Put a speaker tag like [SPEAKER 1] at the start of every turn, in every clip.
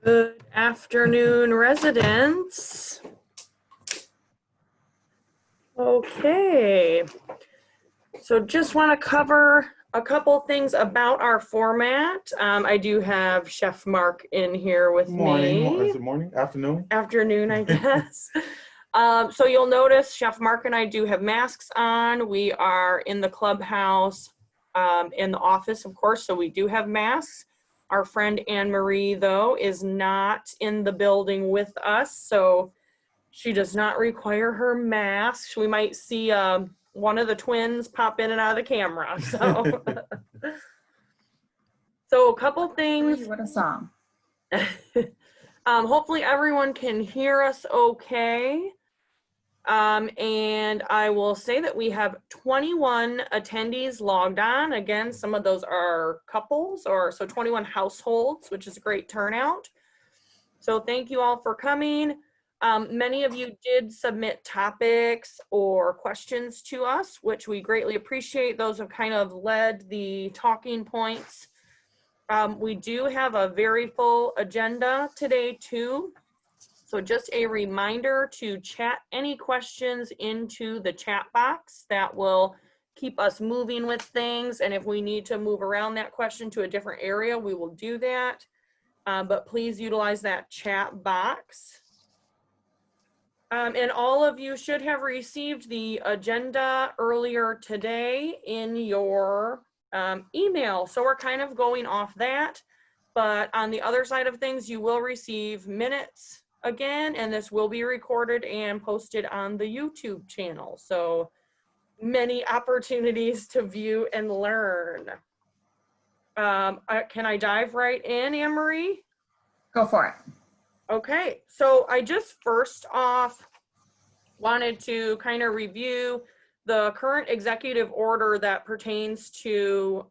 [SPEAKER 1] Good afternoon, residents. Okay, so just want to cover a couple things about our format. I do have Chef Mark in here with
[SPEAKER 2] Morning.
[SPEAKER 1] me.
[SPEAKER 2] Is it morning? Afternoon?
[SPEAKER 1] Afternoon, I guess. So you'll notice Chef Mark and I do have masks on. We are in the clubhouse, in the office, of course, so we do have masks. Our friend Anne Marie, though, is not in the building with us, so she does not require her mask. We might see one of the twins pop in and out of the camera. So, so a couple things.
[SPEAKER 3] What a song.
[SPEAKER 1] Hopefully everyone can hear us okay. And I will say that we have 21 attendees logged on. Again, some of those are couples, or so 21 households, which is a great turnout. So thank you all for coming. Many of you did submit topics or questions to us, which we greatly appreciate. Those have kind of led the talking points. We do have a very full agenda today too. So just a reminder to chat any questions into the chat box. That will keep us moving with things. And if we need to move around that question to a different area, we will do that. But please utilize that chat box. And all of you should have received the agenda earlier today in your email. So we're kind of going off that. But on the other side of things, you will receive minutes again, and this will be recorded and posted on the YouTube channel. So many opportunities to view and learn. Can I dive right in, Anne Marie?
[SPEAKER 3] Go for it.
[SPEAKER 1] Okay, so I just first off wanted to kind of review the current executive order that pertains to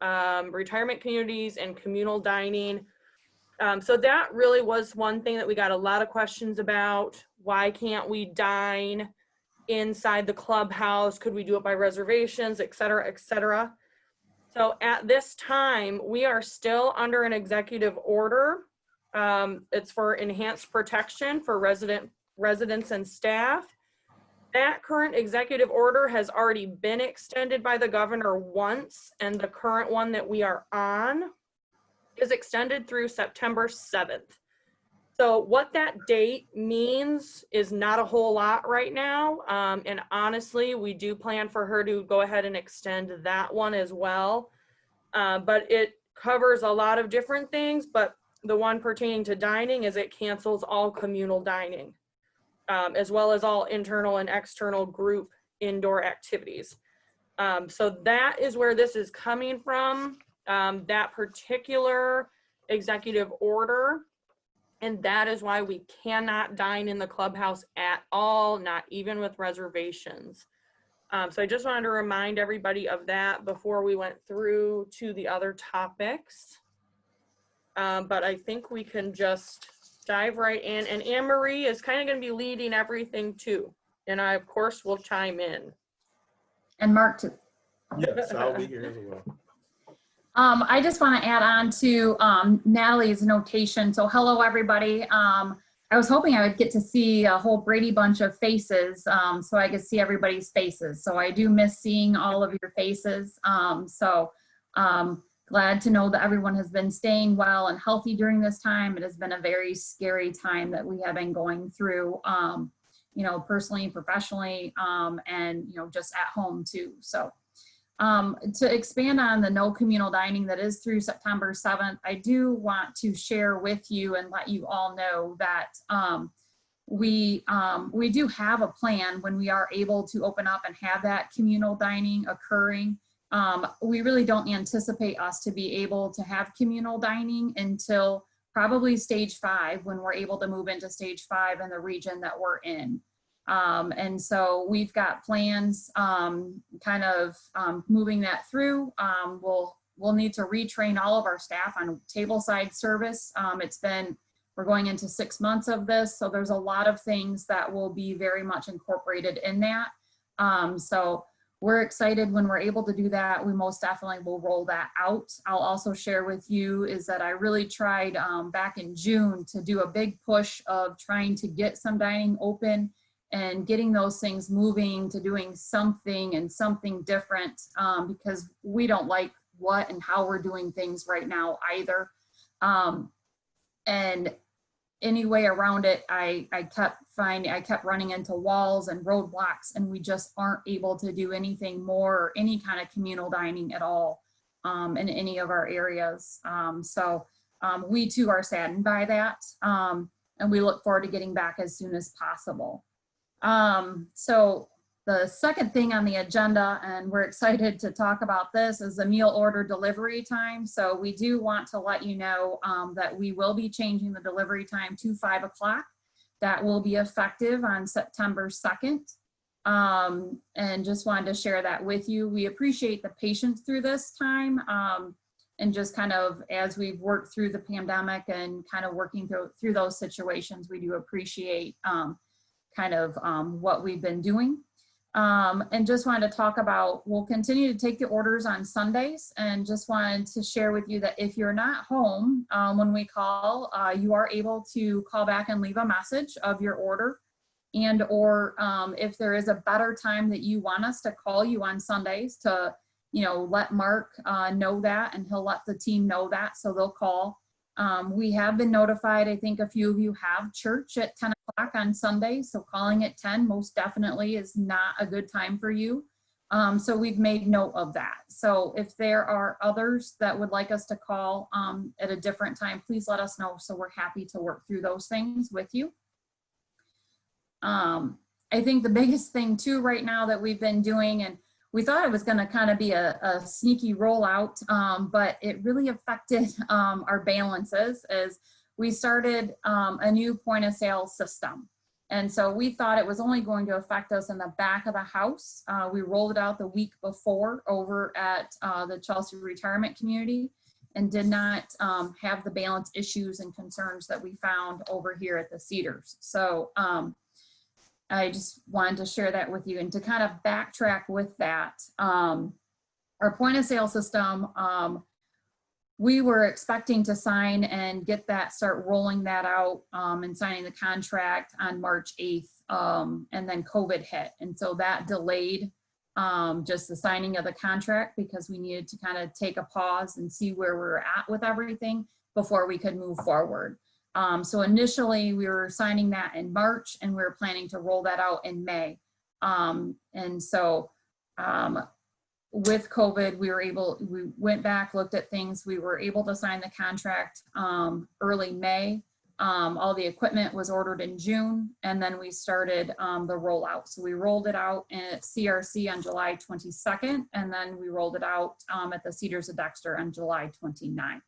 [SPEAKER 1] retirement communities and communal dining. So that really was one thing that we got a lot of questions about. Why can't we dine inside the clubhouse? Could we do it by reservations, et cetera, et cetera? So at this time, we are still under an executive order. It's for enhanced protection for residents and staff. That current executive order has already been extended by the governor once, and the current one that we are on is extended through September 7th. So what that date means is not a whole lot right now. And honestly, we do plan for her to go ahead and extend that one as well. But it covers a lot of different things, but the one pertaining to dining is it cancels all communal dining, as well as all internal and external group indoor activities. So that is where this is coming from. That particular executive order, and that is why we cannot dine in the clubhouse at all, not even with reservations. So I just wanted to remind everybody of that before we went through to the other topics. But I think we can just dive right in, and Anne Marie is kind of going to be leading everything too, and I of course will chime in.
[SPEAKER 3] And Mark too.
[SPEAKER 2] Yes, I'll be here as well.
[SPEAKER 3] I just want to add on to Natalie's notation. So hello, everybody. I was hoping I would get to see a whole Brady bunch of faces so I could see everybody's faces. So I do miss seeing all of your faces. Glad to know that everyone has been staying well and healthy during this time. It has been a very scary time that we have been going through, you know, personally and professionally, and, you know, just at home too. So to expand on the no communal dining that is through September 7th, I do want to share with you and let you all know that we do have a plan when we are able to open up and have that communal dining occurring. We really don't anticipate us to be able to have communal dining until probably stage 5, when we're able to move into stage 5 in the region that we're in. And so we've got plans kind of moving that through. We'll need to retrain all of our staff on tableside service. We're going into 6 months of this, so there's a lot of things that will be very much incorporated in that. So we're excited when we're able to do that. We most definitely will roll that out. I'll also share with you is that I really tried back in June to do a big push of trying to get some dining open and getting those things moving to doing something and something different, because we don't like what and how we're doing things right now either. And any way around it, I kept running into walls and roadblocks, and we just aren't able to do anything more or any kind of communal dining at all in any of our areas. We too are saddened by that, and we look forward to getting back as soon as possible. So the second thing on the agenda, and we're excited to talk about this, is the meal order delivery time. So we do want to let you know that we will be changing the delivery time to 5 o'clock. That will be effective on September 2nd. And just wanted to share that with you. We appreciate the patience through this time. And just kind of as we've worked through the pandemic and kind of working through those situations, we do appreciate what we've been doing. And just wanted to talk about, we'll continue to take the orders on Sundays, and just wanted to share with you that if you're not home when we call, you are able to call back and leave a message of your order, and or if there is a better time that you want us to call you on Sundays to, let Mark know that, and he'll let the team know that, so they'll call. We have been notified, I think a few of you have church at 10 o'clock on Sunday, so calling at 10 most definitely is not a good time for you. So we've made note of that. So if there are others that would like us to call at a different time, please let us know, so we're happy to work through those things with you. I think the biggest thing too right now that we've been doing, and we thought it was going to kind of be a sneaky rollout, but it really affected our balances, as we started a new point of sale system. And so we thought it was only going to affect us in the back of the house. We rolled it out the week before over at the Chelsea Retirement Community, and did not have the balance issues and concerns that we found over here at the Cedars. So I just wanted to share that with you, and to kind of backtrack with that. Our point of sale system, we were expecting to sign and start rolling that out and signing the contract on March 8th, and then COVID hit. And so that delayed just the signing of the contract, because we needed to kind of take a pause and see where we were at with everything before we could move forward. So initially we were signing that in March, and we were planning to roll that out in May. And so with COVID, we went back, looked at things, we were able to sign the contract early May. All the equipment was ordered in June, and then we started the rollout. So we rolled it out at CRC on July 22nd, and then we rolled it out at the Cedars of Dexter on July 29th.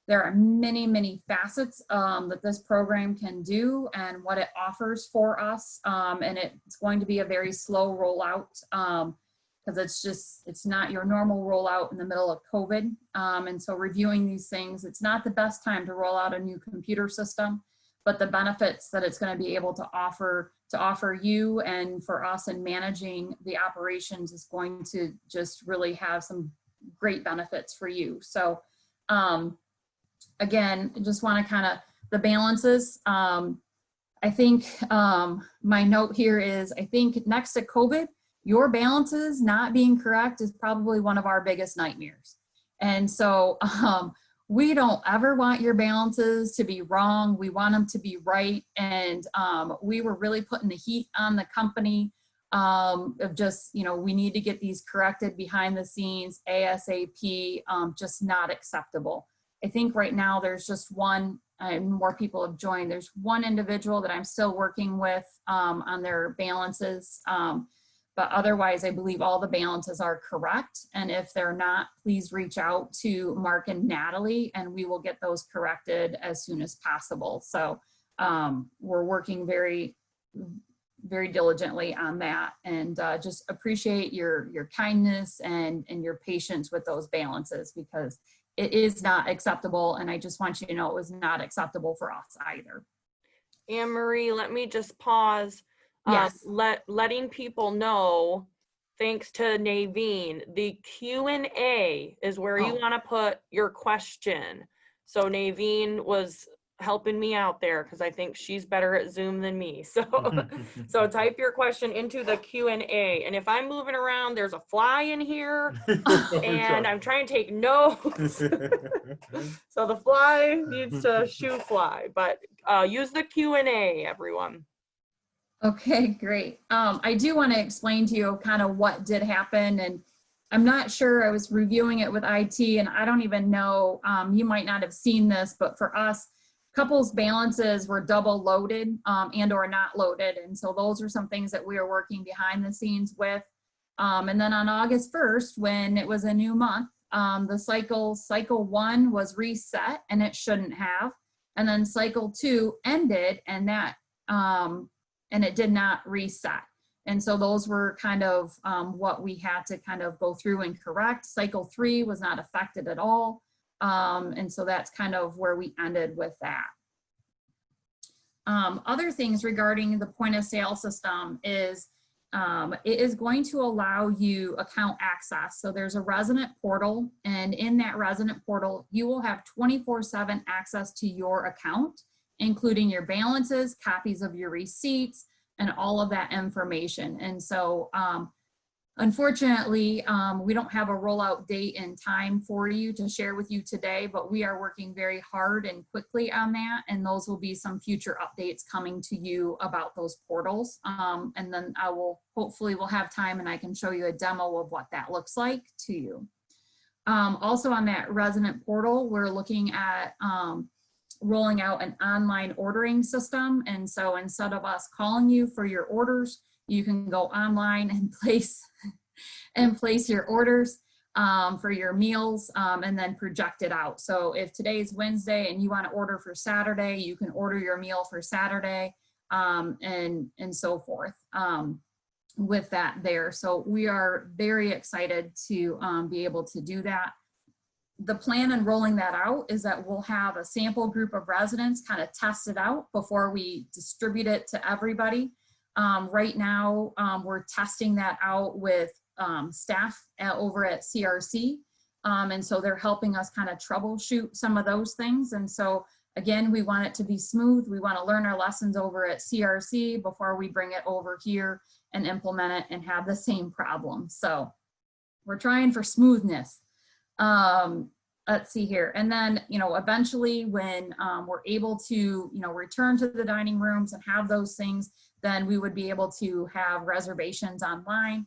[SPEAKER 3] There are many, many facets that this program can do and what it offers for us. And it's going to be a very slow rollout because it's not your normal rollout in the middle of COVID. And so reviewing these things, it's not the best time to roll out a new computer system, but the benefits that it's going to be able to offer you and for us in managing the operations is going to just really have some great benefits for you. So, again, I just want to kind of the balances. I think my note here is, I think next to COVID, your balances not being correct is probably one of our biggest nightmares. And so we don't ever want your balances to be wrong. We want them to be right. And we were really putting the heat on the company of just, we need to get these corrected behind the scenes, ASAP, just not acceptable. I think right now there's just one, and more people have joined. There's one individual that I'm still working with on their balances. But otherwise, I believe all the balances are correct. And if they're not, please reach out to Mark and Natalie, and we will get those corrected as soon as possible. So we're working very, very diligently on that, and just appreciate your kindness and your patience with those balances, because it is not acceptable. And I just want you to know it was not acceptable for us either.
[SPEAKER 1] Anne Marie, let me just pause.
[SPEAKER 3] Yes.
[SPEAKER 1] Letting people know thanks to Naveen. The Q&A is where you
[SPEAKER 3] Oh.
[SPEAKER 1] want to put your question. So Naveen was helping me out there because I think she's better at Zoom than me. So type your question into the Q&A. And if I'm moving around, there's a fly in here and I'm trying to take notes. So the fly needs to shoo fly, but use the Q&A, everyone.
[SPEAKER 3] Okay, great. I do want to explain to you kind of what did happen, and I'm not sure, I was reviewing it with IT, and I don't even know, you might not have seen this, but for us, couples balances were double loaded and or not loaded. And so those are some things that we are working behind the scenes with. And then on August 1st, when it was a new month, the cycle 1 was reset, and it shouldn't have. And then cycle 2 ended, and that, and it did not reset. And so those were kind of what we had to kind of go through and correct. Cycle 3 was not affected at all. And so that's kind of where we ended with that. Other things regarding the point of sale system is it is going to allow you account access. So there's a resident portal, and in that resident portal, you will have 24/7 access to your account, including your balances, copies of your receipts, and all of that information. And so unfortunately, we don't have a rollout date and time for you to share with you today, but we are working very hard and quickly on that. And those will be some future updates coming to you about those portals. And then I will, hopefully we'll have time and I can show you a demo of what that looks like to you. Also on that resident portal, we're looking at rolling out an online ordering system. And so instead of us calling you for your orders, you can go online and place your orders for your meals and then project it out. So if today's Wednesday and you want to order for Saturday, you can order your meal for Saturday and so forth with that there. So we are very excited to be able to do that. The plan in rolling that out is that we'll have a sample group of residents kind of test it out before we distribute it to everybody. Right now, we're testing that out with staff over at CRC. And so they're helping us kind of troubleshoot some of those things. And so again, we want it to be smooth. We want to learn our lessons over at CRC before we bring it over here and implement it and have the same problem. So we're trying for smoothness. Let's see here. And then, you know, eventually when we're able to, you know, return to the dining rooms and have those things, then we would be able to have reservations online.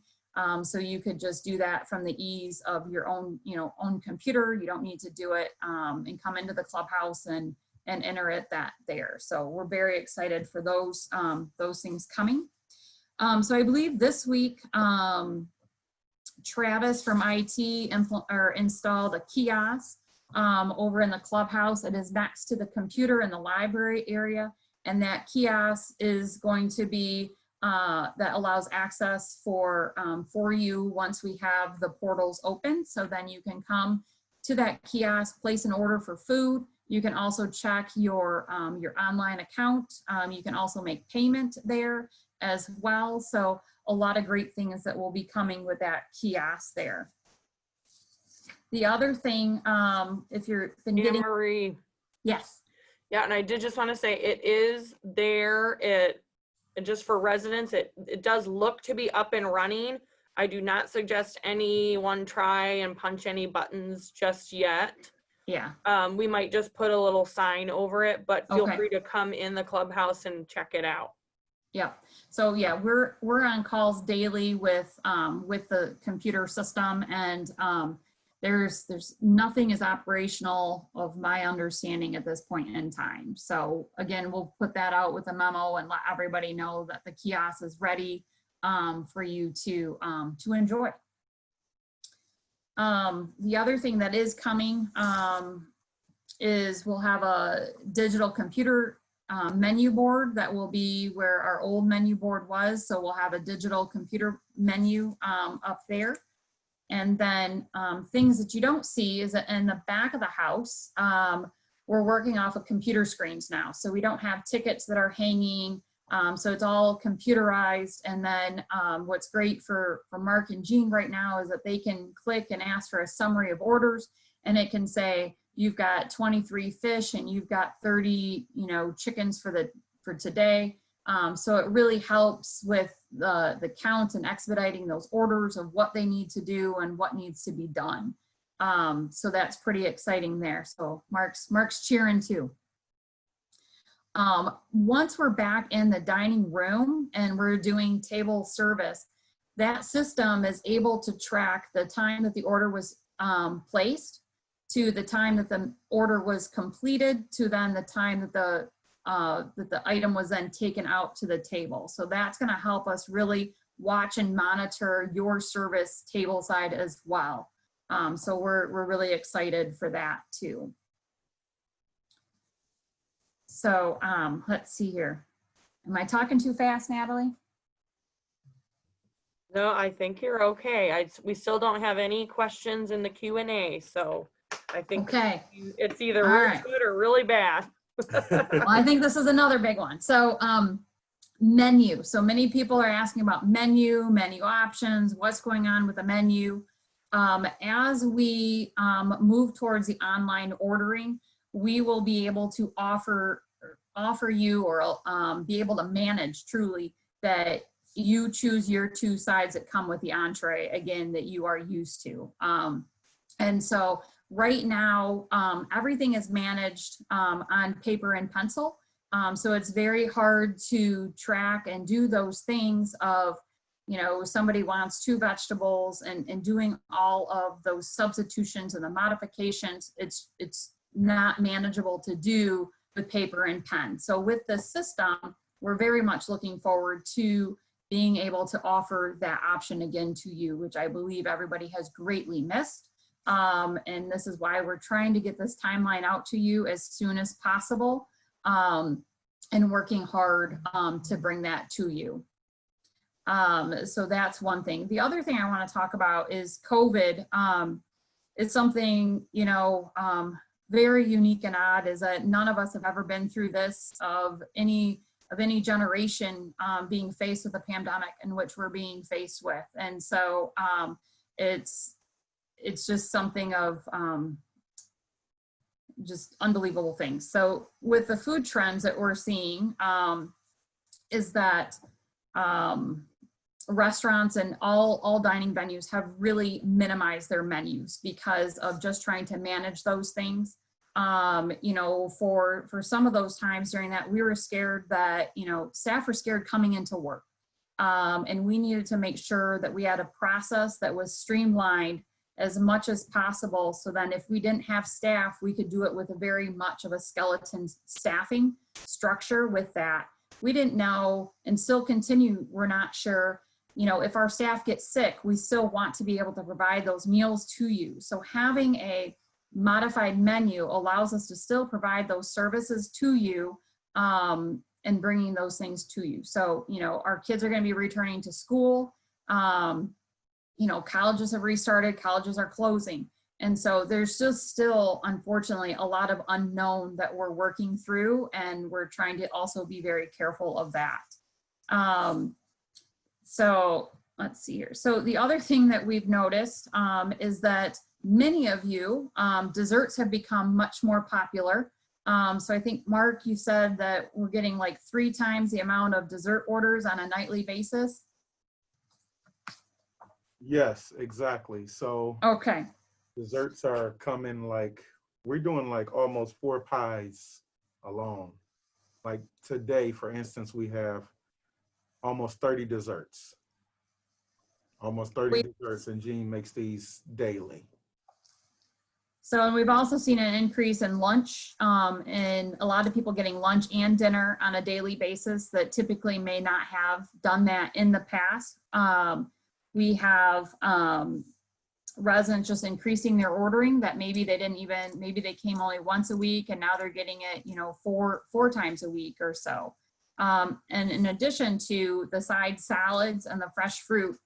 [SPEAKER 3] So you could just do that from the ease of your own, you know, own computer. You don't need to do it and come into the clubhouse and enter it there. So we're very excited for those things coming. So I believe this week, Travis from IT installed a kiosk over in the clubhouse. It is next to the computer in the library area. And that kiosk is going to be, that allows access for you once we have the portals open. So then you can come to that kiosk, place an order for food. You can also check your online account. You can also make payment there as well. So a lot of great things that will be coming with that kiosk there. The other thing, if you've been getting—
[SPEAKER 1] Marie.
[SPEAKER 3] Yes.
[SPEAKER 1] Yeah, and I did just want to say it is there. It just for residents, it does look to be up and running. I do not suggest anyone try and punch any buttons just yet.
[SPEAKER 3] Yeah.
[SPEAKER 1] We might just put a little sign over it, but feel
[SPEAKER 3] Okay.
[SPEAKER 1] free to come in the clubhouse and check it out.
[SPEAKER 3] Yeah. So yeah, we're on calls daily with the computer system, and there's nothing is operational of my understanding at this point in time. So again, we'll put that out with a memo and let everybody know that the kiosk is ready for you to enjoy. The other thing that is coming is we'll have a digital computer menu board that will be where our old menu board was. So we'll have a digital computer menu up there. And then things that you don't see is that in the back of the house, we're working off of computer screens now. So we don't have tickets that are hanging So it's all computerized. And then what's great for Mark and Jean right now is that they can click and ask for a summary of orders, and it can say, you've got 23 fish and you've got 30, chickens for today. So it really helps with the count and expediting those orders of what they need to do and what needs to be done. So that's pretty exciting there. So Mark's cheering too. Once we're back in the dining room and we're doing table service, that system is able to track the time that the order was placed, to the time that the order was completed, to then the time that the item was then taken out to the table. So that's going to help us really watch and monitor your service table side as well. So we're really excited for that too. So let's see here. Am I talking too fast, Natalie?
[SPEAKER 1] No, I think you're okay. We still don't have any questions in the Q&A, so I think
[SPEAKER 3] Okay.
[SPEAKER 1] it's either
[SPEAKER 3] All
[SPEAKER 1] really
[SPEAKER 3] right.
[SPEAKER 1] good or really bad.
[SPEAKER 3] Well, I think this is another big one. So menu. So many people are asking about menu options, what's going on with the menu. As we move towards the online ordering, we will be able to offer you or be able to manage truly that you choose your two sides that come with the entree, again, that you are used to. And so right now, everything is managed on paper and pencil. So it's very hard to track and do those things of, somebody wants 2 vegetables and doing all of those substitutions and the modifications. It's not manageable to do with paper and pen. So with this system, we're very much looking forward to being able to offer that option again to you, which I believe everybody has greatly missed. And this is why we're trying to get this timeline out to you as soon as possible, and working hard to bring that to you. So that's one thing. The other thing I want to talk about is COVID. It's something, very unique and odd, is that none of us have ever been through this of any generation being faced with a pandemic in which we're being faced with. And so it's just something of just unbelievable things. So with the food trends that we're seeing is that restaurants and all dining venues have really minimized their menus because of just trying to manage those things. For some of those times during that, we were scared that, staff were scared coming into work. And we needed to make sure that we had a process that was streamlined as much as possible. So then if we didn't have staff, we could do it with a very much of a skeleton staffing structure with that. We didn't know, and still continue, we're not sure, if our staff gets sick, we still want to be able to provide those meals to you. So having a modified menu allows us to still provide those services to you and bringing those things to you. So, our kids are going to be returning to school. Colleges have restarted, colleges are closing. And so there's just still, unfortunately, a lot of unknown that we're working through, and we're trying to also be very careful of that. So let's see here. So the other thing that we've noticed is that many of you, desserts have become much more popular. So I think, Mark, you said that we're getting like 3 times the amount of dessert orders on a nightly basis.
[SPEAKER 2] Yes, exactly. So
[SPEAKER 3] Okay.
[SPEAKER 2] desserts are coming we're doing almost 4 pies alone. Like today, for instance, we have almost 30 desserts. Almost 30 desserts, and Jean makes these daily.
[SPEAKER 3] So, and we've also seen an increase in lunch, and a lot of people getting lunch and dinner on a daily basis that typically may not have done that in the past. We have residents just increasing their ordering that maybe they came only once a week, and now they're getting it, four times a week or so. And in addition to the side salads and the fresh fruit,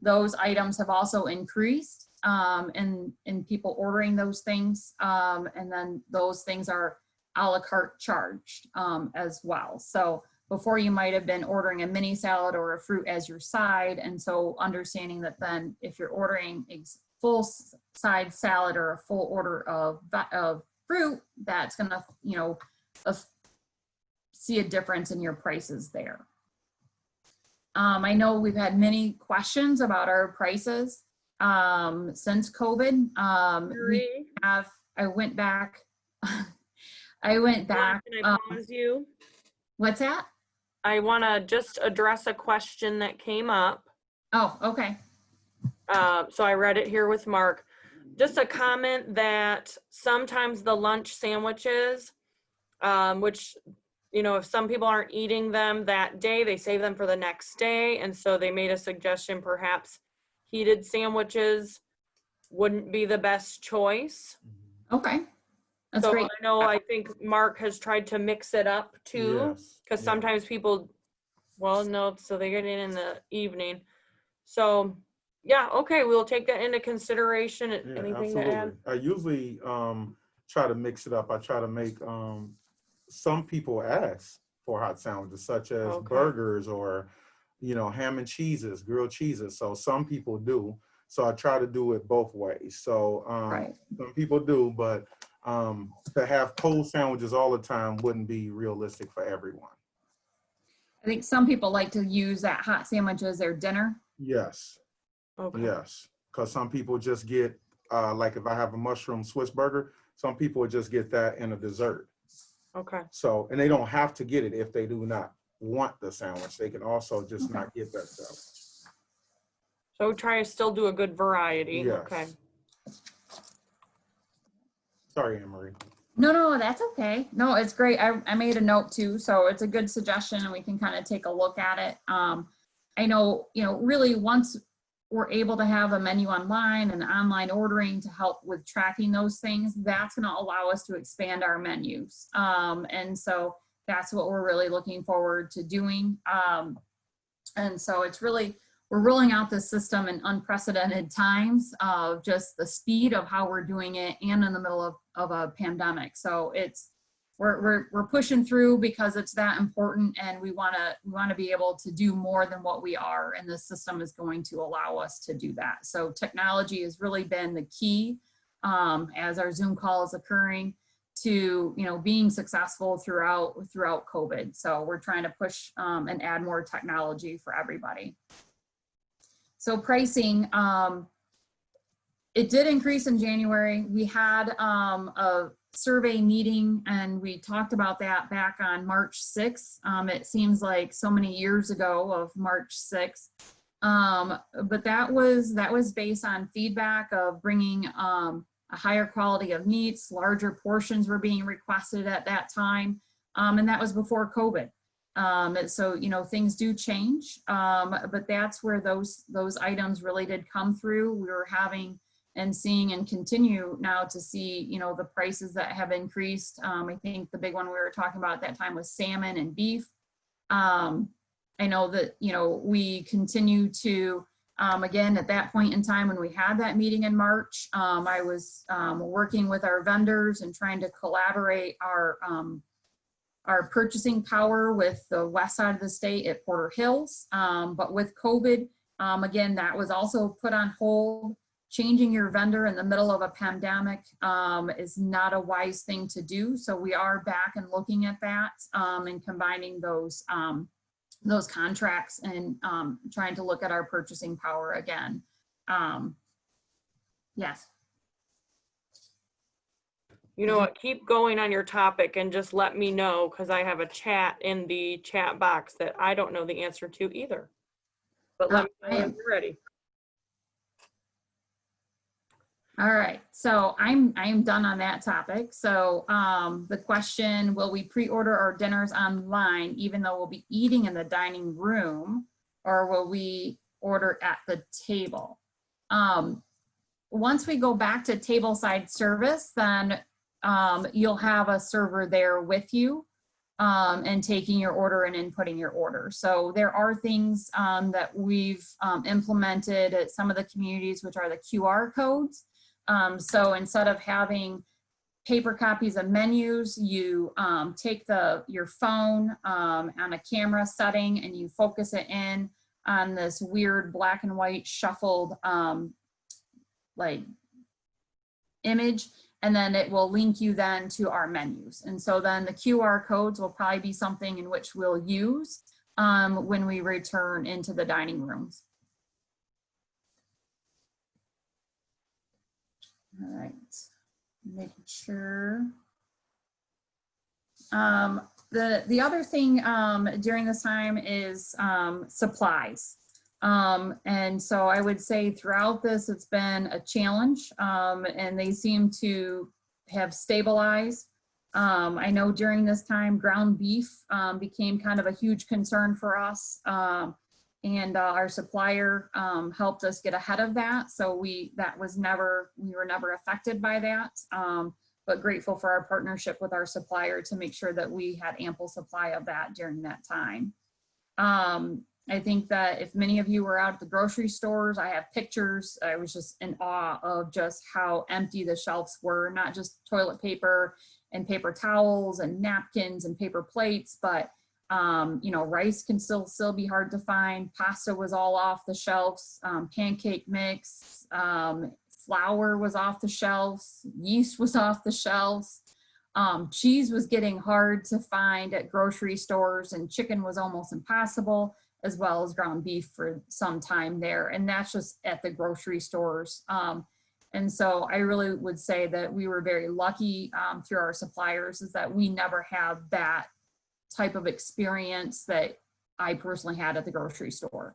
[SPEAKER 3] those items have also increased in people ordering those things. And then those things are a la carte charged as well. So before you might have been ordering a mini salad or a fruit as your side. And so understanding that then if you're ordering a full side salad or a full order of fruit, that's gonna, you know, see a difference in your prices there. I know we've had many questions about our prices since COVID. I went back.
[SPEAKER 1] Can I pause you?
[SPEAKER 3] What's that?
[SPEAKER 1] I want to just address a question that came up.
[SPEAKER 3] Oh, okay.
[SPEAKER 1] So I read it here with Mark. Just a comment that sometimes the lunch sandwiches, which, you know, if some people aren't eating them that day, they save them for the next day. And so they made a suggestion, perhaps heated sandwiches wouldn't be the best choice.
[SPEAKER 3] Okay. That's
[SPEAKER 1] so
[SPEAKER 3] great.
[SPEAKER 1] I think Mark has tried to mix it up too, because sometimes people, well, no, so they get in the evening. So yeah, okay, we'll take that into consideration. Anything to add?
[SPEAKER 2] I usually try to mix it up. I try to make some people ask for hot sandwiches, such as burgers or, you know, ham and cheeses, grilled cheeses. So some people do. So I try to do it both ways. So some people do, but to have cold sandwiches all the time wouldn't be realistic for everyone.
[SPEAKER 3] I think some people like to use that hot sandwich as their dinner.
[SPEAKER 2] Yes.
[SPEAKER 1] Okay.
[SPEAKER 2] Yes. Because some people just get, like if I have a mushroom Swiss burger, some people just get that in a dessert.
[SPEAKER 1] Okay.
[SPEAKER 2] So, and they don't have to get it if they do not want the sandwich. They can also just not get that stuff.
[SPEAKER 1] So try to still do a good variety.
[SPEAKER 2] Yes.
[SPEAKER 1] Okay.
[SPEAKER 2] Sorry, Anne-Marie.
[SPEAKER 3] No, that's okay. No, it's great. I made a note too, so it's a good suggestion and we can kind of take a look at it. I know, you know, really once we're able to have a menu online and online ordering to help with tracking those things, that's going to allow us to expand our menus. And so that's what we're really looking forward to doing. And so it's really, we're rolling out this system in unprecedented times of just the speed of how we're doing it and in the middle of a pandemic. So it's, we're pushing through because it's that important and we want to be able to do more than what we are. And this system is going to allow us to do that. So technology has really been the key as our Zoom call is occurring to, you know, being successful throughout COVID. So we're trying to push and add more technology for everybody. So pricing, it did increase in January. We had a survey meeting and we talked about that back on March 6th. It seems like so many years ago of March 6th. But that was based on feedback of bringing a higher quality of meats, larger portions were being requested at that time. And that was before COVID. So, you know, things do change, but that's where those items really did come through. We were having and seeing and continue now to see, you know, the prices that have increased. I think the big one we were talking about at that time was salmon and beef. I know that, you know, we continue to, again, at that point in time when we had that meeting in March, I was working with our vendors and trying to collaborate our purchasing power with the west side of the state at Porter Hills. But with COVID, again, that was also put on hold. Changing your vendor in the middle of a pandemic is not a wise thing to do. So we are back and looking at that and combining those contracts and trying to look at our purchasing power again. Yes.
[SPEAKER 1] You know what, keep going on your topic and just let me know, because I have a chat in the chat box that I don't know the answer to either. But let me know when you're ready.
[SPEAKER 3] All right, so I am done on that topic. So the question, will we pre-order our dinners online even though we'll be eating in the dining room, or will we order at the table? Once we go back to tableside service, then you'll have a server there with you and taking your order and inputting your order. So there are things that we've implemented at some of the communities, which are the QR codes. So instead of having paper copies of menus. You take your phone on a camera setting and you focus it in on this weird black and white shuffled like image, and then it will link you then to our menus. And so then the QR codes will probably be something in which we'll use when we return into the dining rooms. All right, making sure. The other thing during this time is supplies. And so I would say throughout this, it's been a challenge, and they seem to have stabilized. I know during this time, ground beef became kind of a huge concern for us. And our supplier helped us get ahead of that. So we were never affected by that. But grateful for our partnership with our supplier to make sure that we had ample supply of that during that time. I think that if many of you were out at the grocery stores, I have pictures. I was just in awe of just how empty the shelves were, not just toilet paper and paper towels and napkins and paper plates, but you know, rice can still be hard to find. Pasta was all off the shelves, pancake mix, flour was off the shelves, yeast was off the shelves. Cheese was getting hard to find at grocery stores, and chicken was almost impossible, as well as ground beef for some time there. And that's just at the grocery stores. And so I really would say that we were very lucky through our suppliers, is that we never had that type of experience that I personally had at the grocery store.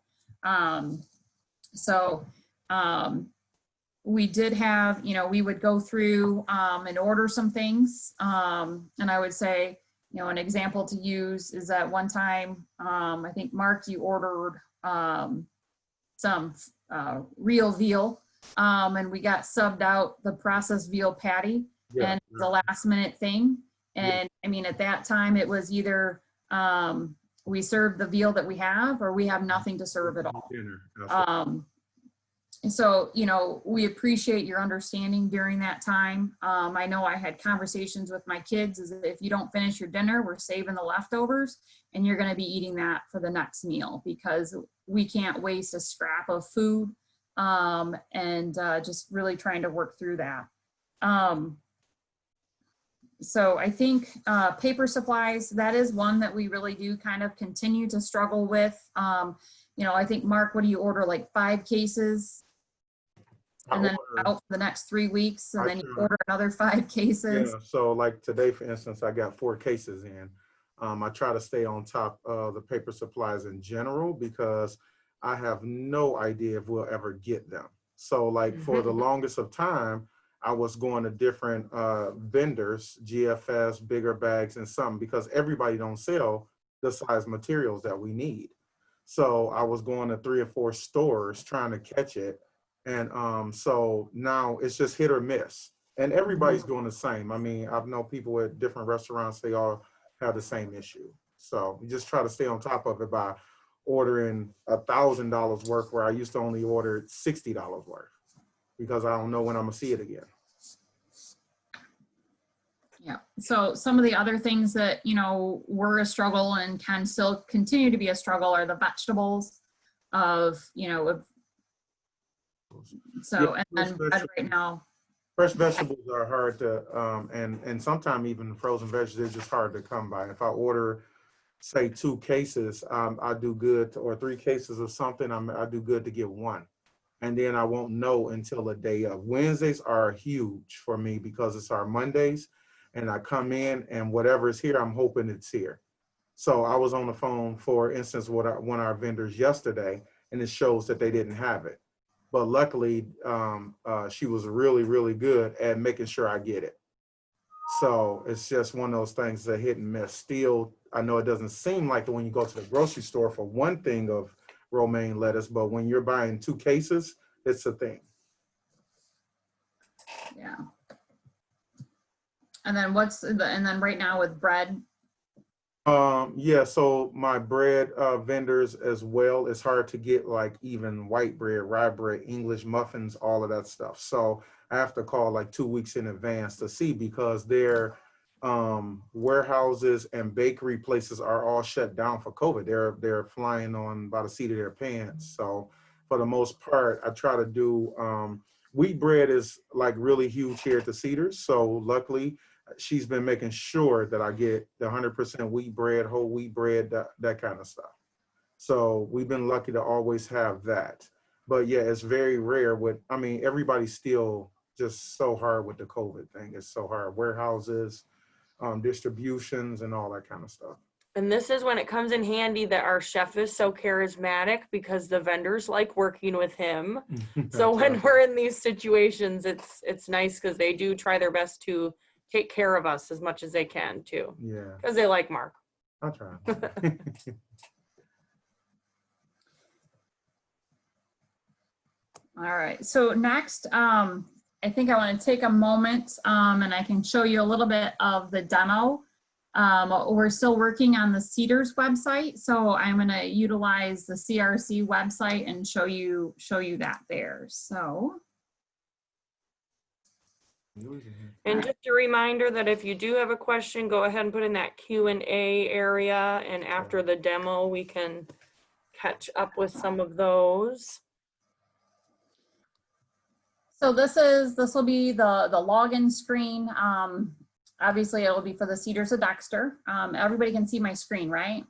[SPEAKER 3] We did have, you know, we would go through and order some things. And I would say, you know, an example to use is that one time, I think Mark, you ordered some real veal, and we got subbed out the processed veal patty, and it was a last minute thing. And I mean, at that time, it was either we serve the veal that we have, or we have nothing to serve at all. So, you know, we appreciate your understanding during that time. I know I had conversations with my kids, is that if you don't finish your dinner, we're saving the leftovers, and you're going to be eating that for the next meal, because we can't waste a scrap of food, and just really trying to work through that. So I think paper supplies, that is one that we really do kind of continue to struggle with. You know, I think, Mark, what do you order, like 5 cases? And then out for the next 3 weeks, and then you order another 5 cases.
[SPEAKER 2] Yeah, so like today, for instance, I got 4 cases in. I try to stay on top of the paper supplies in general, because I have no idea if we'll ever get them. So like for the longest of time, I was going to different vendors, GFS, bigger bags, and some, because everybody don't sell the size materials that we need. So I was going to 3 or 4 stores trying to catch it. And so now it's just hit or miss, and everybody's doing the same. I mean, I've known people at different restaurants, they all have the same issue. So you just try to stay on top of it by ordering $1,000 worth, where I used to only order $60 worth, because I don't know when I'm gonna see it again.
[SPEAKER 3] Yeah, so some of the other things that, you know, were a struggle and can still continue to be a struggle are the vegetables of, you know, so,
[SPEAKER 2] Yeah,
[SPEAKER 3] and bread right now.
[SPEAKER 2] Fresh vegetables are hard to, and sometimes even frozen vegetables, they're just hard to come by. If I order, say 2 cases, I do good, or 3 cases of something, I do good to get 1. And then I won't know until a day of. Wednesdays are huge for me, because it's our Mondays, and I come in and whatever is here, I'm hoping it's here. So I was on the phone, for instance, with one of our vendors yesterday, and it shows that they didn't have it. But luckily, she was really, really good at making sure I get it. So it's just one of those things that hit and miss. Still, I know it doesn't seem like it when you go to the grocery store for 1 thing of romaine lettuce, but when you're buying 2 cases, it's a thing.
[SPEAKER 3] Yeah. And then and then right now with bread,
[SPEAKER 2] Yeah, so my bread vendors as well, it's hard to get like even white bread, rye bread, English muffins, all of that stuff. So I have to call like 2 weeks in advance to see, because their warehouses and bakery places are all shut down for COVID. They're flying on by the seat of their pants. So for the most part, I try to do wheat bread is like really huge here at the Cedars. So luckily she's been making sure that I get the 100% wheat bread, whole wheat bread, that kind of stuff. So we've been lucky to always have that. But yeah, it's very rare with, I mean, everybody's still just so hard with the COVID thing. It's so hard. Warehouses, distributions, and all that kind of stuff.
[SPEAKER 1] And this is when it comes in handy that our chef is so charismatic, because the vendors like working with him. So when we're in these situations, it's nice because they do try their best to take care of us as much as they can too.
[SPEAKER 2] Yeah.
[SPEAKER 1] Because they like Mark.
[SPEAKER 2] I'll try.
[SPEAKER 3] All right, so next, I think I want to take a moment and I can show you a little bit of the demo. We're still working on the Cedars website, so I'm going to utilize the CRC website and show you that there. So.
[SPEAKER 1] And just a reminder that if you do have a question, go ahead and put in that Q&A area, and after the demo, we can catch up with some of those.
[SPEAKER 3] So this will be the login screen. Obviously, it will be for the Cedars of Dexter. Everybody can see my screen, right?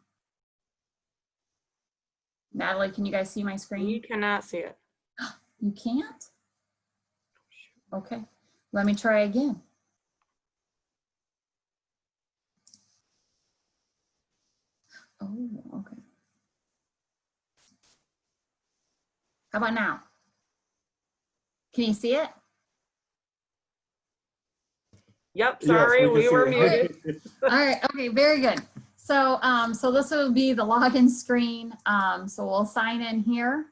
[SPEAKER 3] Natalie, can you guys see my screen?
[SPEAKER 1] You cannot see it.
[SPEAKER 3] You can't? Okay, let me try again. Oh, okay. How about now? Can you see it?
[SPEAKER 1] Yep, sorry,
[SPEAKER 2] yes,
[SPEAKER 1] we were muted.
[SPEAKER 3] All right, okay, very good. So, so this will be the login screen. So we'll sign in here.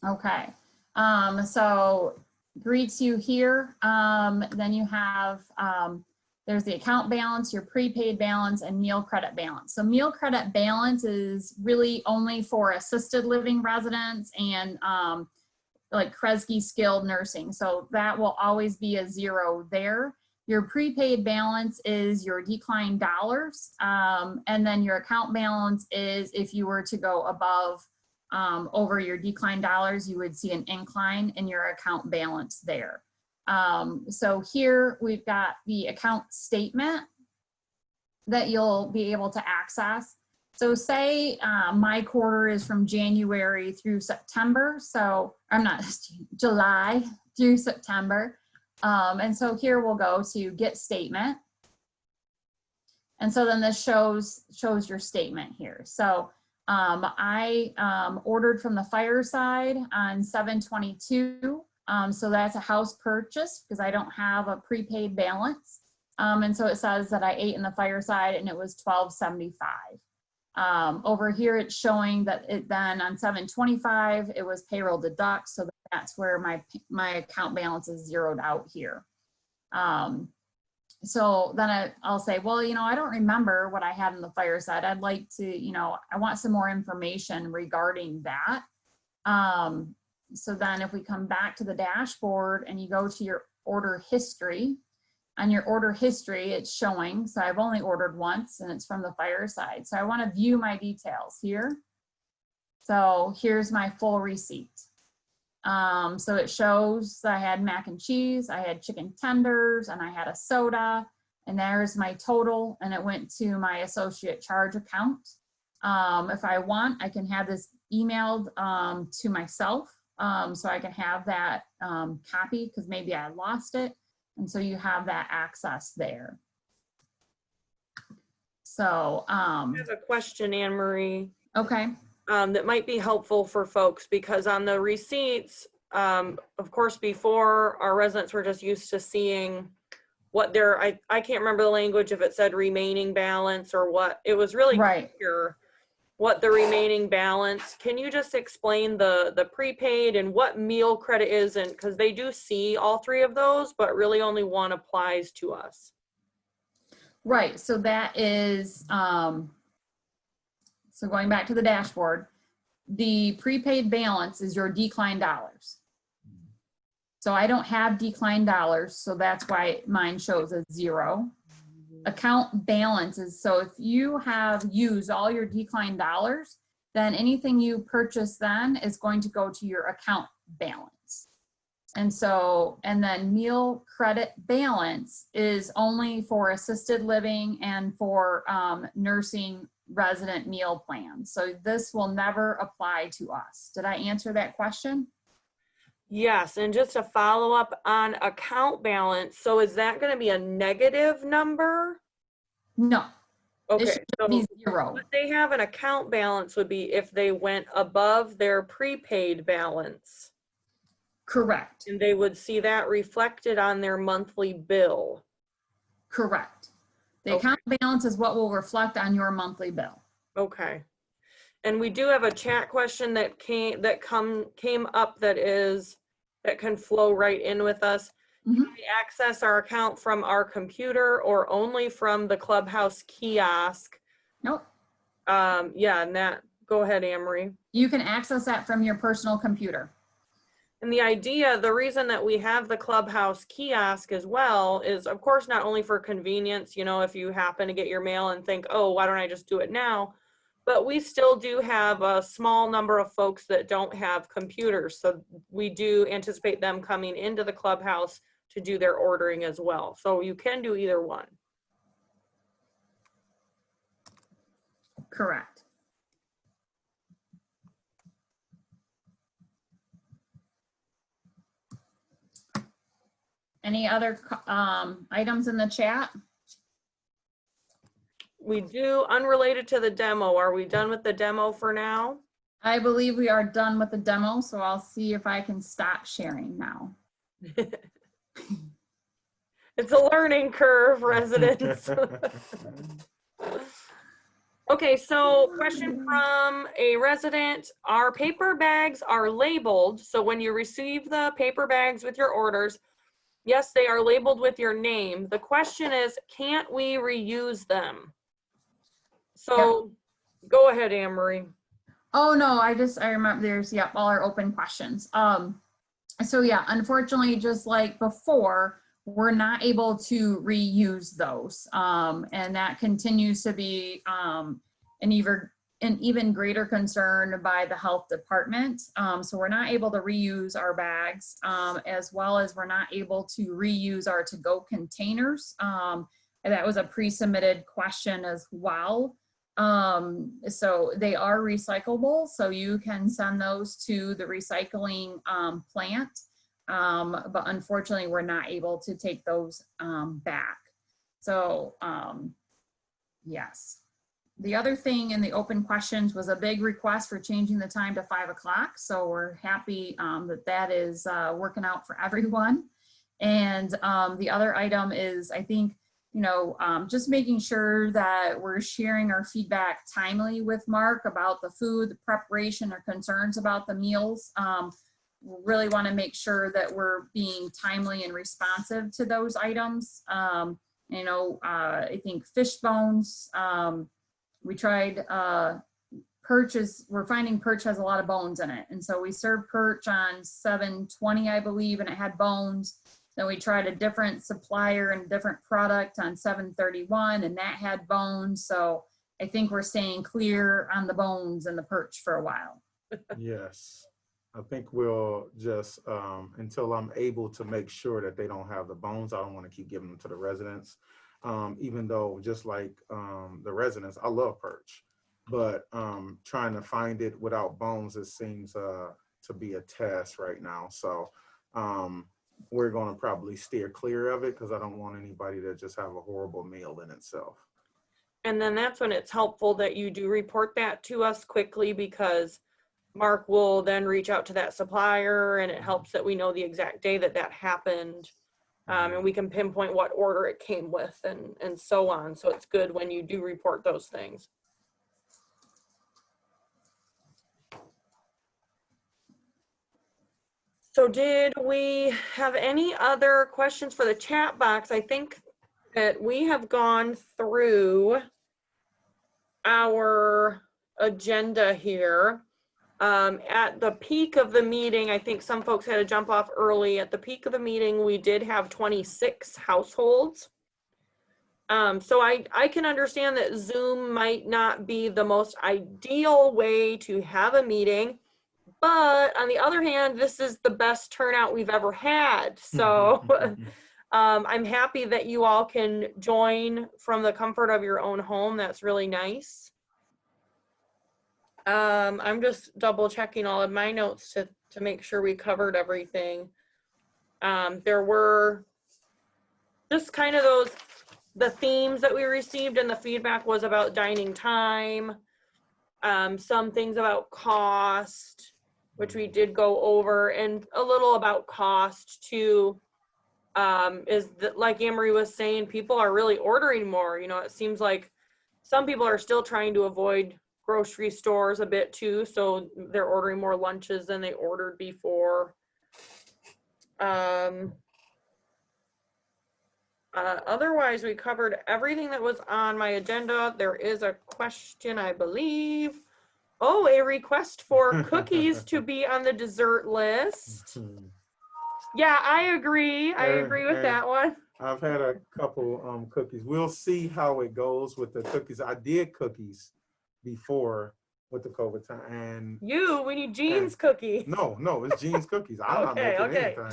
[SPEAKER 3] Okay, so greets you here. Then you have, there's the account balance, your prepaid balance, and meal credit balance. So meal credit balance is really only for assisted living residents and like Kresge skilled nursing. So that will always be a 0 there. Your prepaid balance is your declined dollars. And then your account balance is if you were to go above over your declined dollars, you would see an incline in your account balance there. So here we've got the account statement that you'll be able to access. So say my quarter is from January through September. So I'm not July through September. And so here we'll go to get statement. And so then this shows your statement here. So I ordered from the Fireside on 7/22. So that's a house purchase because I don't have a prepaid balance. And so it says that I ate in the Fireside and it was $12.75. Over here it's showing that it then on 7/25 it was payroll deduct, so that's where my account balance is zeroed out here. So then I'll say, well, you know, I don't remember what I had in the Fireside. I'd like to, you know, I want some more information regarding that. So then if we come back to the dashboard and you go to your order history, on your order history, it's showing, so I've only ordered once and it's from the Fireside. So I want to view my details here. So here's my full receipt. So it shows that I had mac and cheese, I had chicken tenders, and I had a soda, and there's my total, and it went to my associate charge account. If I want, I can have this emailed to myself, so I can have that copy because maybe I lost it. And so you have that access there. So
[SPEAKER 1] I have a question, Anne Marie.
[SPEAKER 3] Okay.
[SPEAKER 1] That might be helpful for folks, because on the receipts, of course, before our residents were just used to seeing what their, I can't remember the language, if it said remaining balance or what. It was really
[SPEAKER 3] right.
[SPEAKER 1] clear. what the remaining balance. Can you just explain the prepaid and what meal credit is? And because they do see all three of those, but really only one applies to us.
[SPEAKER 3] Right, so that is, so going back to the dashboard, the prepaid balance is your declined dollars. So I don't have declined dollars, so that's why mine shows a 0. Account balance is, so if you have used all your declined dollars, then anything you purchase then is going to go to your account balance. And so, and then meal credit balance is only for assisted living and for nursing resident meal plans. So this will never apply to us. Did I answer that question?
[SPEAKER 1] Yes, and just a follow up on account balance. So is that going to be a negative number?
[SPEAKER 3] No. It
[SPEAKER 1] Okay,
[SPEAKER 3] should
[SPEAKER 1] so
[SPEAKER 3] be 0.
[SPEAKER 1] what they have an account balance would be if they went above their prepaid balance.
[SPEAKER 3] Correct.
[SPEAKER 1] And they would see that reflected on their monthly bill.
[SPEAKER 3] Correct. The
[SPEAKER 1] Okay.
[SPEAKER 3] account balance is what will reflect on your monthly bill.
[SPEAKER 1] Okay. And we do have a chat question that came up that can flow right in with us.
[SPEAKER 3] Mhm.
[SPEAKER 1] Can we access our account from our computer or only from the Clubhouse kiosk?
[SPEAKER 3] Nope.
[SPEAKER 1] Yeah, Nat, go ahead, Amory.
[SPEAKER 3] You can access that from your personal computer.
[SPEAKER 1] And the reason that we have the Clubhouse kiosk as well is, of course, not only for convenience, you know, if you happen to get your mail and think, oh, why don't I just do it now? But we still do have a small number of folks that don't have computers. So we do anticipate them coming into the Clubhouse to do their ordering as well. So you can do either one.
[SPEAKER 3] Correct. Any other items in the chat?
[SPEAKER 1] We do, unrelated to the demo. Are we done with the demo for now?
[SPEAKER 3] I believe we are done with the demo, so I'll see if I can stop sharing now.
[SPEAKER 1] It's a learning curve, residents. Okay, so question from a resident. Our paper bags are labeled. So when you receive the paper bags with your orders, yes, they are labeled with your name. The question is, can't we reuse them? So go ahead, Anne-Marie.
[SPEAKER 3] Oh, no, I remember there's, yep, all our open questions. So yeah, unfortunately, just like before, we're not able to reuse those. And that continues to be an even greater concern by the health department. So we're not able to reuse our bags, as well as we're not able to reuse our to-go containers. And that was a pre-submitted question as well. So they are recyclable, so you can send those to the recycling plant. But unfortunately, we're not able to take those back. So yes. The other thing in the open questions was a big request for changing the time to 5 o'clock. So we're happy that is working out for everyone. And the other item is, I think, you know, just making sure that we're sharing our feedback timely with Mark about the food, the preparation, or concerns about the meals. We really want to make sure that we're being timely and responsive to those items. You know, I think fish bones, we tried perch we're finding perch has a lot of bones in it. And so we served perch on 7/20, I believe, and it had bones. Then we tried a different supplier and a different product on 7/31, and that had bones. So I think we're staying clear on the bones and the perch for a while.
[SPEAKER 2] Yes. I think we'll just, until I'm able to make sure that they don't have the bones, I don't want to keep giving them to the residents. Even though, just like the residents, I love perch. But trying to find it without bones, it seems to be a test right now. So we're going to probably steer clear of it because I don't want anybody to just have a horrible meal in itself.
[SPEAKER 1] And then that's when it's helpful that you do report that to us quickly, because Mark will then reach out to that supplier, and it helps that we know the exact day that that happened. And we can pinpoint what order it came with and so on. So it's good when you do report those things. So did we have any other questions for the chat box? I think that we have gone through our agenda here. At the peak of the meeting, I think some folks had to jump off early. At the peak of the meeting, we did have 26 households. So I can understand that Zoom might not be the most ideal way to have a meeting, but on the other hand, this is the best turnout we've ever had. So I'm happy that you all can join from the comfort of your own home. That's really nice. I'm just double checking all of my notes to make sure we covered everything. There were just kind of the themes that we received, and the feedback was about dining time, some things about cost, which we did go over, and a little about cost too. Is that, like Anne-Marie was saying, people are really ordering more. You know, it seems like some people are still trying to avoid grocery stores a bit too, so they're ordering more lunches than they ordered before. Otherwise, we covered everything that was on my agenda. There is a question, I believe. Oh, a request for cookies to be on the dessert list. Yeah, I agree. I agree with that one.
[SPEAKER 2] I've had a couple cookies. We'll see how it goes with the cookies. I did cookies before with the COVID time, and
[SPEAKER 1] we need Jean's cookie.
[SPEAKER 2] No, it's Jean's cookies. I'm not making anything.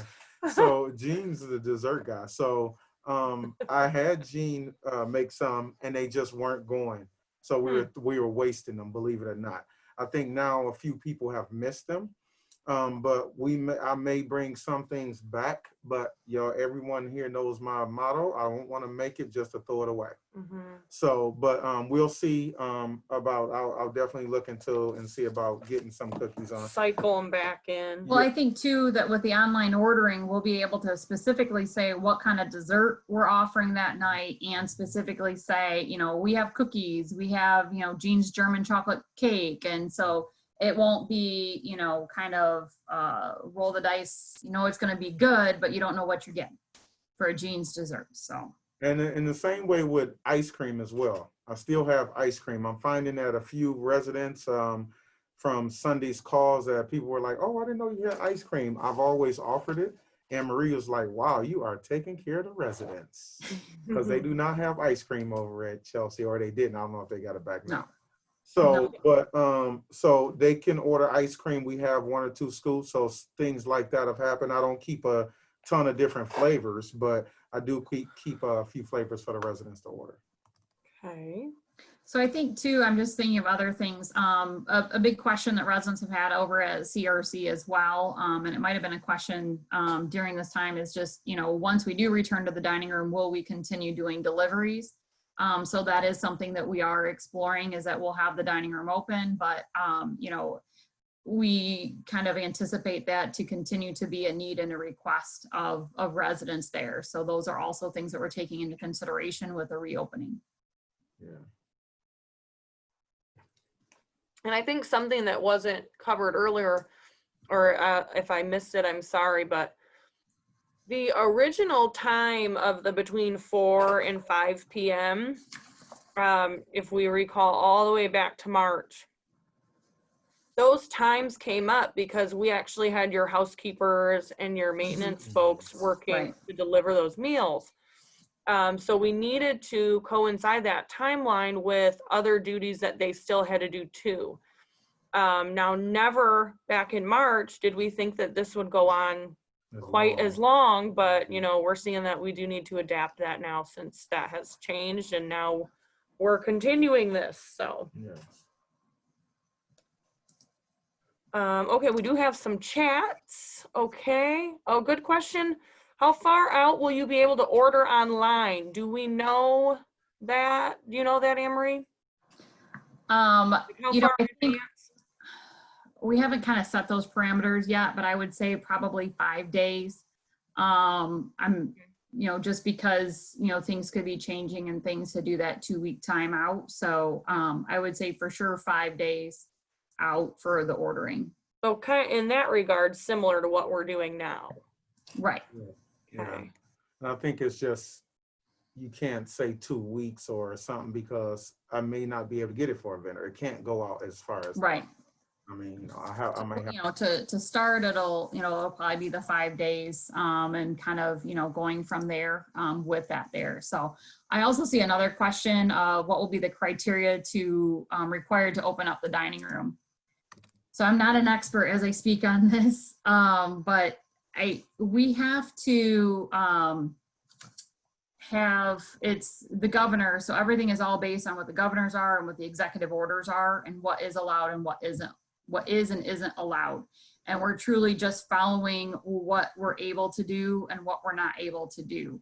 [SPEAKER 2] So Jean's the dessert guy. So I had Jean make some, and they just weren't going. So we were wasting them, believe it or not. I think now a few people have missed them. But I may bring some things back, but everyone here knows my motto. I don't want to make it just to throw it away. So, but we'll see about, I'll definitely look into and see about getting some cookies on.
[SPEAKER 1] Cycle them back in.
[SPEAKER 3] Well, I think too that with the online ordering, we'll be able to specifically say what kind of dessert we're offering that night, and specifically say, we have cookies, we have, Jean's German chocolate cake. And so it won't be, kind of roll the dice, it's going to be good, but you don't know what you're getting for a Jean's dessert. So.
[SPEAKER 2] And in the same way with ice cream as well. I still have ice cream. I'm finding that a few residents from Sunday's calls that people were like, oh, I didn't know you had ice cream. I've always offered it. And Marie was like, wow, you are taking care of the residents. Because they do not have ice cream over at Chelsea, or they didn't. I don't know if they got it back now.
[SPEAKER 3] No.
[SPEAKER 2] So, but so they can order ice cream. We have 1 or 2 scoops, so things like that have happened. I don't keep a ton of different flavors, but I do keep a few flavors for the residents to order.
[SPEAKER 1] Okay.
[SPEAKER 3] So I think too, I'm just thinking of other things. A big question that residents have had over at CRC as well, and it might have been a question during this time, is just, once we do return to the dining room, will we continue doing deliveries? So that is something that we are exploring, is that we'll have the dining room open, but we kind of anticipate that to continue to be a need and a request of residents there. So those are also things that we're taking into consideration with the reopening.
[SPEAKER 2] Yeah.
[SPEAKER 1] And I think something that wasn't covered earlier, or if I missed it, I'm sorry, but the original time of the between 4 and 5 p.m., if we recall all the way back to March, those times came up because we actually had your housekeepers and your maintenance folks working to deliver those meals. So we needed to coincide that timeline with other duties that they still had to do too. Now, never back in March did we think that this would go on quite as long, but we're seeing that we do need to adapt that now, since that has changed, and now we're continuing this. So
[SPEAKER 2] Yes.
[SPEAKER 1] okay, we do have some chats. Okay. Oh, good question. How far out will you be able to order online? Do we know that? Do you know that, Anne-Marie?
[SPEAKER 3] I think we haven't kind of set those parameters yet, but I would say probably 5 days. Just because, things could be changing and things to do that 2-week time out. So I would say for sure 5 days out for the ordering.
[SPEAKER 1] So kind in that regard, similar to what we're doing now.
[SPEAKER 3] Right.
[SPEAKER 2] Yeah.
[SPEAKER 1] Okay.
[SPEAKER 2] And I think it's just, you can't say 2 weeks or something because I may not be able to get it for a vendor. It can't go out as far as,
[SPEAKER 3] Right.
[SPEAKER 2] I mean, I might have.
[SPEAKER 3] You know, to start, it'll probably be the 5 days, and kind of, going from there, with that there. So I also see another question, what will be the criteria to, required to open up the dining room? So I'm not an expert as I speak on this, but we have to, it's the governor. So everything is all based on what the governors are and what the executive orders are and what is allowed and what isn't, what is and isn't allowed. And we're truly just following what we're able to do and what we're not able to do.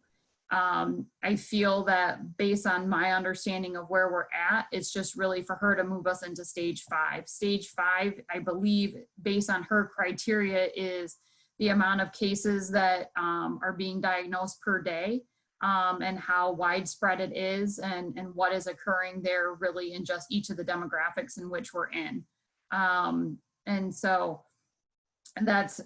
[SPEAKER 3] I feel that based on my understanding of where we're at, it's just really for her to move us into stage 5. Stage 5, I believe, based on her criteria, is the amount of cases that are being diagnosed per day, and how widespread it is, and what is occurring there really in just each of the demographics in which we're in. And so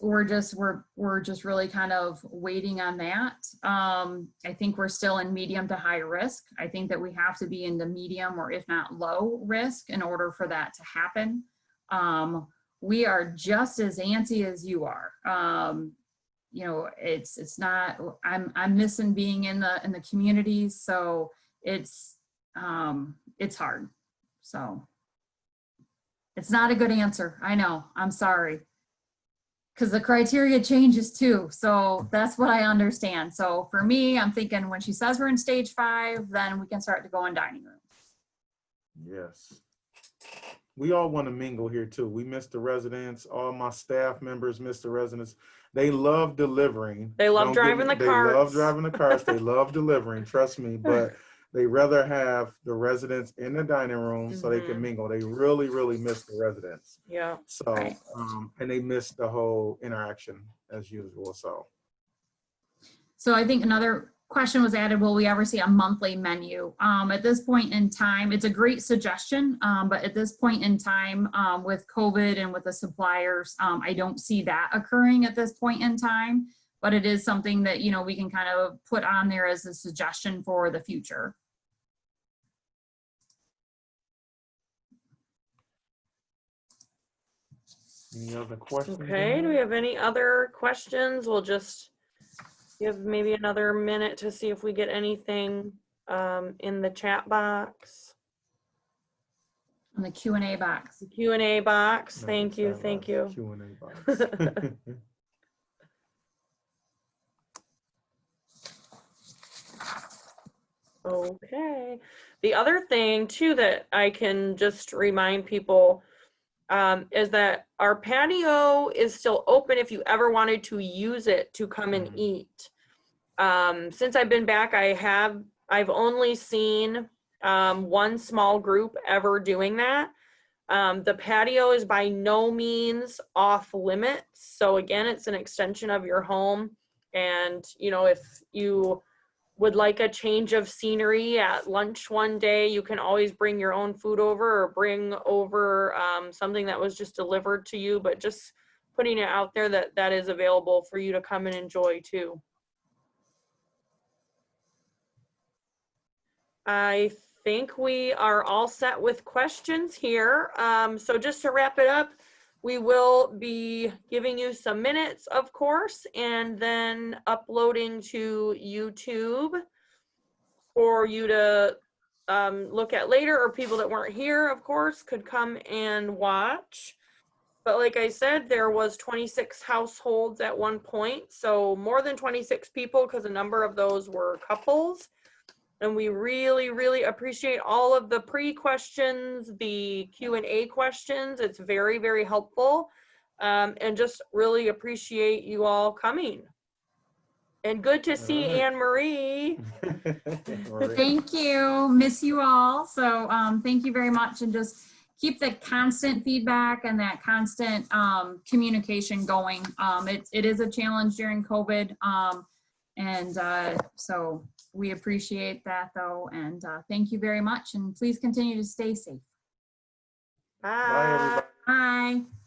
[SPEAKER 3] we're just really kind of waiting on that. I think we're still in medium to high risk. I think that we have to be in the medium or if not low risk in order for that to happen. We are just as antsy as you are. It's not, I'm missing being in the communities. So it's hard. So it's not a good answer. I know, I'm sorry. Because the criteria changes too. So that's what I understand. So for me, I'm thinking when she says we're in stage 5, then we can start to go in dining room.
[SPEAKER 2] Yes. We all want to mingle here too. We miss the residents. All my staff members miss the residents. They love delivering.
[SPEAKER 1] They love driving the carts.
[SPEAKER 2] They love driving the cars. They love delivering, trust me. But they rather have the residents in the dining room so they can mingle. They really, really miss the residents.
[SPEAKER 1] Yeah.
[SPEAKER 2] So,
[SPEAKER 3] Right.
[SPEAKER 2] and they miss the whole interaction as usual.
[SPEAKER 3] So I think another question was added, will we ever see a monthly menu? At this point in time, it's a great suggestion, but at this point in time, with COVID and with the suppliers, I don't see that occurring at this point in time, but it is something that, we can kind of put on there as a suggestion for the future.
[SPEAKER 2] Any other questions?
[SPEAKER 1] Okay, do we have any other questions? We'll just give maybe another minute to see if we get anything in the chat box.
[SPEAKER 3] In the Q&A box.
[SPEAKER 1] The Q&A box.
[SPEAKER 2] No,
[SPEAKER 1] Thank you. Thank you.
[SPEAKER 2] Q&A box.
[SPEAKER 1] Okay. The other thing too that I can just remind people is that our patio is still open if you ever wanted to use it to come and eat. Since I've been back, I've only seen one small group ever doing that. The patio is by no means off limits. So again, it's an extension of your home. And, if you would like a change of scenery at lunch one day, you can always bring your own food over or bring over something that was just delivered to you, but just putting it out there that is available for you to come and enjoy too. I think we are all set with questions here. So just to wrap it up, we will be giving you some minutes, of course, and then uploading to YouTube for you to look at later, or people that weren't here, of course, could come and watch. But like I said, there was 26 households at one point, so more than 26 people because a number of those were couples. And we really, really appreciate all of the pre-questions, the Q&A questions. It's very, very helpful. And just really appreciate you all coming. And good to see
[SPEAKER 2] right.
[SPEAKER 1] Anne-Marie.
[SPEAKER 3] Thank you. Miss you all. So thank you very much. And just keep the constant feedback and that constant communication going. It is a challenge during COVID. So we appreciate that though. And thank you very much. And please continue to stay safe.
[SPEAKER 1] Bye.
[SPEAKER 2] Bye, everybody.
[SPEAKER 3] Bye.